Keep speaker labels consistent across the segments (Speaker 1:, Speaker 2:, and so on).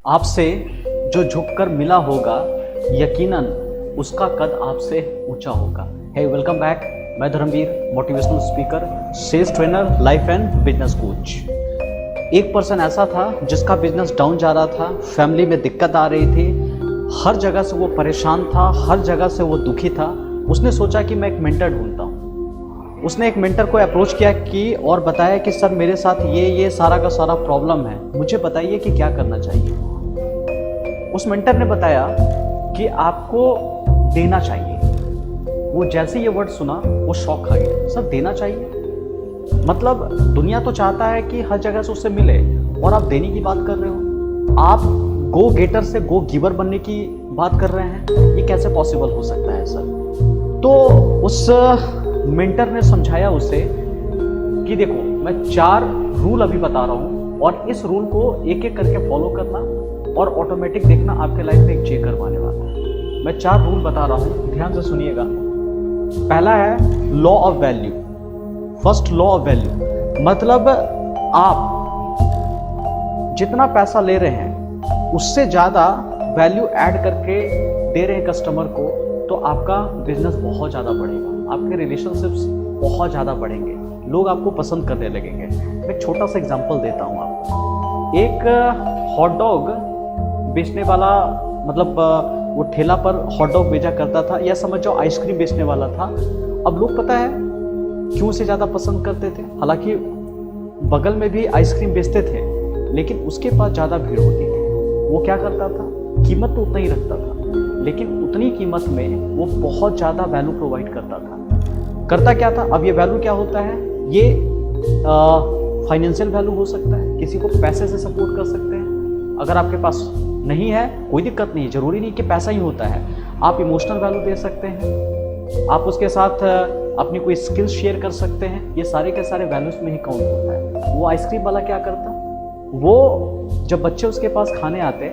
Speaker 1: आपसे जो झुककर मिला होगा, यकीनन उसका कद आपसे ऊंचा होगा। Hey welcome back. मैं Dharamveer, motivational speaker, sales trainer, life and business coach. एक पर्सन ऐसा था जिसका बिजनेस डाउन जा रहा था, फैमिली में दिक्कत आ रही थी, हर जगह से वो परेशान था, हर जगह से वो दुखी था। उसने सोचा कि मैं एक मेंटर ढूंढता हूँ। उसने एक मेंटर को अप्रोच किया कि और बताया कि सर मेरे साथ ये सारा का सारा प्रॉब्लम है, मुझे बताइए कि क्या करना चाहिए। उस मेंटर ने बताया कि आपको देना चाहिए। वो जैसे ये वर्ड सुना वो शॉक खा गया। सर देना चाहिए मतलब दुनिया तो चाहता है कि हर जगह से उससे मिले और आप देने की बात कर रहे हो। आप गो गेटर से गो गिवर बनने की बात कर रहे हैं, ये कैसे पॉसिबल हो सकता है सर। तो उस मेंटर ने समझाया उसे कि देखो मैं 4 रूल अभी बता रहा हूँ और इस रूल को एक एक करके फॉलो करना और ऑटोमेटिक देखना आपके लाइफ में एक चेंज करवाने वाला है। मैं 4 रूल बता रहा हूँ, ध्यान से सुनिएगा। पहला है law of value. First law of value मतलब आप जितना पैसा ले रहे हैं उससे ज्यादा वैल्यू ऐड करके दे रहे हैं कस्टमर को, तो आपका बिजनेस बहुत ज्यादा बढ़ेगा, आपके रिलेशनशिप्स बहुत ज्यादा बढ़ेंगे, लोग आपको पसंद करने लगेंगे। मैं एक छोटा सा एग्जांपल देता हूँ आपको। एक हॉट डॉग बेचने वाला मतलब वो ठेला पर हॉट डॉग बेचा करता था, या समझ जाओ आइसक्रीम बेचने वाला था। अब लोग पता है क्यों से ज़्यादा पसंद करते थे, हालांकि बगल में भी आइसक्रीम बेचते थे लेकिन उसके पास ज़्यादा भीड़ होती थी। वो क्या करता था, कीमत तो उतना ही रखता था लेकिन उतनी कीमत में वो बहुत ज़्यादा वैल्यू प्रोवाइड करता था। करता क्या था, अब ये वैल्यू क्या होता है, ये फाइनेंशियल वैल्यू हो सकता है, किसी को पैसे से सपोर्ट कर सकते हैं। अगर आपके पास नहीं है कोई दिक्कत नहीं, जरूरी नहीं कि पैसा ही होता है, आप इमोशनल वैल्यू दे सकते हैं, आप उसके साथ अपनी कोई स्किल्स शेयर कर सकते हैं। ये सारे के सारे वैल्यूज में ही काउंट होता है। वो आइसक्रीम वाला क्या करता, वो जब बच्चे उसके पास खाने आते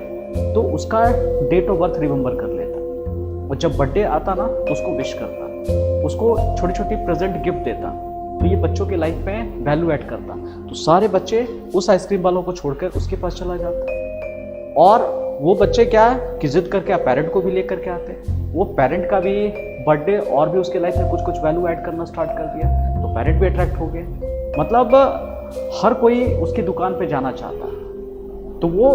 Speaker 1: तो उसका डेट ऑफ बर्थ रिमेंबर कर लेता और जब बर्थडे आता ना तो उसको विश करता, उसको छोटी छोटी प्रेजेंट गिफ्ट देता। तो ये बच्चों के लाइफ में वैल्यू ऐड करता। तो सारे बच्चे उस आइसक्रीम वालों को छोड़कर उसके पास चला जाता और वो बच्चे क्या है कि जिद करके पेरेंट को भी लेकर के आते। वो पेरेंट का भी बर्थडे और भी उसके लाइफ में कुछ कुछ वैल्यू ऐड करना स्टार्ट कर दिया, तो पेरेंट भी अट्रैक्ट हो गए। मतलब हर कोई उसकी दुकान पे जाना चाहता, तो वो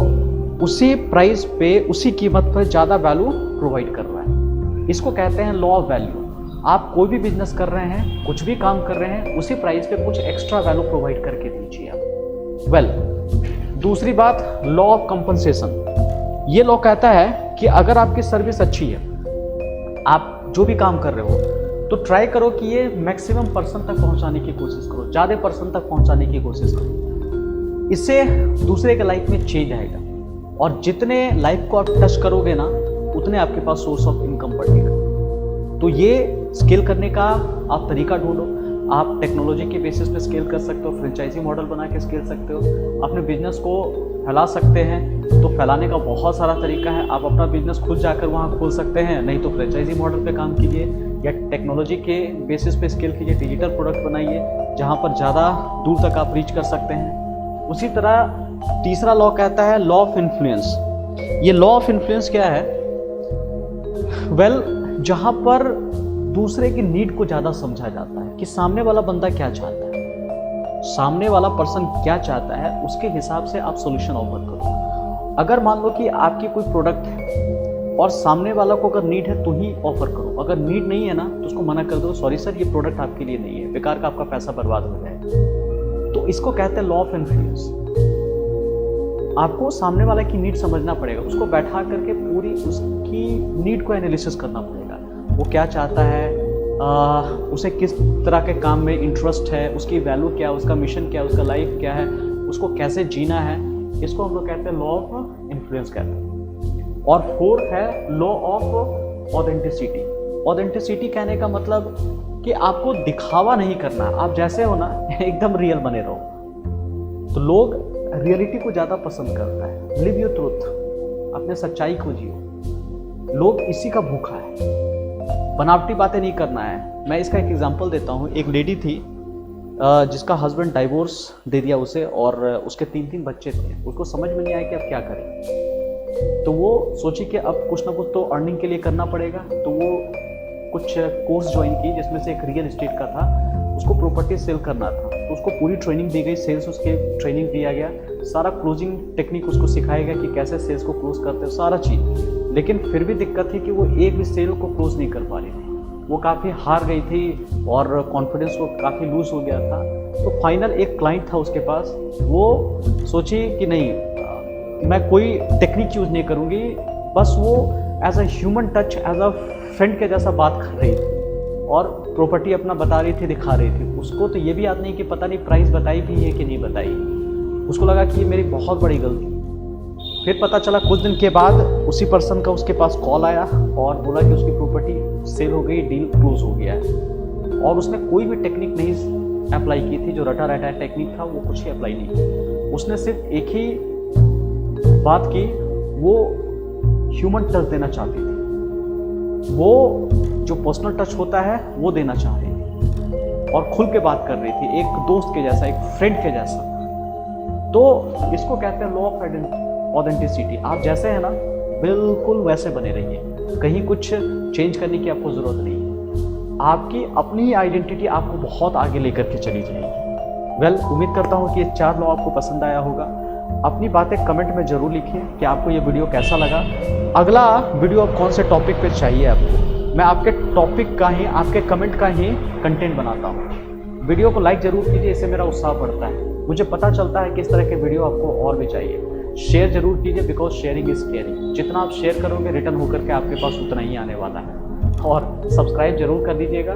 Speaker 1: उसी प्राइस पे उसी कीमत पर ज़्यादा वैल्यू प्रोवाइड कर रहा है। इसको कहते हैं लॉ ऑफ वैल्यू। आप कोई भी बिजनेस कर रहे हैं, कुछ भी काम कर रहे हैं, उसी प्राइस पे कुछ एक्स्ट्रा वैल्यू प्रोवाइड करके दीजिए आप। दूसरी बात लॉ ऑफ कंपनसेशन। ये लॉ कहता है कि अगर आपकी सर्विस अच्छी है, आप जो भी काम कर रहे हो, तो ट्राई करो कि ये मैक्सिमम पर्सन तक पहुंचाने की कोशिश करो, ज़्यादा पर्सन तक पहुंचाने की कोशिश करो। इससे दूसरे के लाइफ में चेंज आएगा और जितने लाइफ को आप टच करोगे ना उतने आपके पास सोर्स ऑफ इनकम बढ़ेगा। तो ये स्केल करने का आप तरीका ढूंढो। आप टेक्नोलॉजी के बेसिस पे स्केल कर सकते हो, फ्रेंचाइजी मॉडल बना के स्केल सकते हो, अपने बिजनेस को फैला सकते हैं। तो फैलाने का बहुत सारा तरीका है। आप अपना बिजनेस खुद जाकर वहाँ खोल सकते हैं, नहीं तो फ्रेंचाइजी मॉडल पे काम कीजिए या टेक्नोलॉजी के बेसिस पे स्केल कीजिए, डिजिटल प्रोडक्ट बनाइए जहाँ पर ज़्यादा दूर तक आप रीच कर सकते हैं। उसी तरह तीसरा लॉ कहता है लॉ ऑफ इन्फ्लुएंस। ये लॉ ऑफ इन्फ्लुएंस क्या है, जहां पर दूसरे की नीड को ज्यादा समझा जाता है कि सामने वाला बंदा क्या चाहता है, सामने वाला पर्सन क्या चाहता है, उसके हिसाब से आप सॉल्यूशन ऑफर करो। अगर मान लो कि आपकी कोई प्रोडक्ट है और सामने वाला को अगर नीड है तो ही ऑफर करो, अगर नीड नहीं है ना तो उसको मना कर दो, सॉरी सर ये प्रोडक्ट आपके लिए नहीं है, बेकार का आपका पैसा बर्बाद हो जाए। तो इसको कहते हैं लॉ ऑफ इन्फ्लुएंस। आपको सामने वाला की नीड समझना पड़ेगा, उसको बैठा करके पूरी उसकी नीड को एनालिसिस करना पड़ेगा। वो क्या चाहता है, उसे किस तरह के काम में इंटरेस्ट है, उसकी वैल्यू क्या है, उसका मिशन क्या है, उसका लाइफ क्या है, उसको कैसे जीना है। इसको हम लोग कहते हैं लॉ ऑफ इन्फ्लुएंस कहते हैं। और फोर्थ है लॉ ऑफ ऑथेंटिसिटी। ऑथेंटिसिटी कहने का मतलब कि आपको दिखावा नहीं करना, आप जैसे हो ना एकदम रियल बने रहो। तो लोग रियलिटी को ज़्यादा पसंद करता है। लिव योर ट्रूथ, अपने सच्चाई को जियो। लोग इसी का भूखा है, बनावटी बातें नहीं करना है। मैं इसका एक एग्जांपल देता हूँ। एक लेडी थी जिसका हस्बैंड डाइवोर्स दे दिया उसे और उसके 3 बच्चे थे। उसको समझ में नहीं आया कि अब क्या करें। तो वो सोची कि अब कुछ ना कुछ तो अर्निंग के लिए करना पड़ेगा, तो वो कुछ कोर्स ज्वाइन की जिसमें से एक रियल एस्टेट का था, उसको प्रॉपर्टी सेल करना था। तो उसको पूरी ट्रेनिंग दी गई, सेल्स उसके ट्रेनिंग दिया गया, सारा क्लोजिंग टेक्निक उसको सिखाया गया कि कैसे सेल्स को क्लोज करते हो, सारा चीज़। लेकिन फिर भी दिक्कत थी कि वो एक भी सेल को क्लोज नहीं कर पा रही थी, वो काफ़ी हार गई थी और कॉन्फिडेंस वो काफ़ी लूज हो गया था। तो फाइनल एक क्लाइंट था उसके पास, वो सोची कि नहीं मैं कोई टेक्निक यूज़ नहीं करूँगी, बस वो as a human touch, as a friend के जैसा बात कर रही थी और प्रॉपर्टी अपना बता रही थी, दिखा रही थी। उसको तो ये भी याद नहीं कि पता नहीं प्राइस बताई भी है कि नहीं बताई। उसको लगा कि ये मेरी बहुत बड़ी गलती। फिर पता चला कुछ दिन के बाद उसी पर्सन का उसके पास कॉल आया और बोला कि उसकी प्रॉपर्टी सेल हो गई, डील क्लोज हो गया है। और उसने कोई भी टेक्निक नहीं अप्लाई की थी, जो रटा रटा टेक्निक था वो कुछ ही अप्लाई नहीं की। उसने सिर्फ एक ही बात की, वो ह्यूमन टच देना चाहती थी, वो जो पर्सनल टच होता है वो देना चाह रही थी और खुल के बात कर रही थी, एक दोस्त के जैसा, एक फ्रेंड के जैसा। तो इसको कहते हैं लॉ ऑफ ऑथेंटिसिटी। आप जैसे हैं ना बिल्कुल वैसे बने रहिए, कहीं कुछ चेंज करने की आपको ज़रूरत नहीं है। आपकी अपनी आइडेंटिटी आपको बहुत आगे लेकर के चली जाएगी। वेल, उम्मीद करता हूँ कि ये 4 लॉ आपको पसंद आया होगा। अपनी बातें कमेंट में ज़रूर लिखिए कि आपको ये वीडियो कैसा लगा। अगला वीडियो कौन से टॉपिक पे चाहिए आपको, मैं आपके टॉपिक का ही, आपके कमेंट का ही कंटेंट बनाता हूँ। वीडियो को लाइक ज़रूर कीजिए, इससे मेरा उत्साह बढ़ता है, मुझे पता चलता है किस तरह के वीडियो आपको और भी चाहिए। शेयर जरूर कीजिए, बिकॉज शेयरिंग इज केयरिंग। जितना आप शेयर करोगे रिटर्न होकर के आपके पास उतना ही आने वाला है। और सब्सक्राइब जरूर कर दीजिएगा,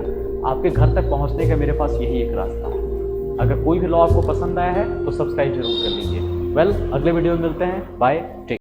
Speaker 1: आपके घर तक पहुँचने का मेरे पास यही एक रास्ता है। अगर कोई भी लॉ आपको पसंद आया है तो सब्सक्राइब जरूर कर लीजिए। वेल, अगले वीडियो में मिलते हैं। Bye, take.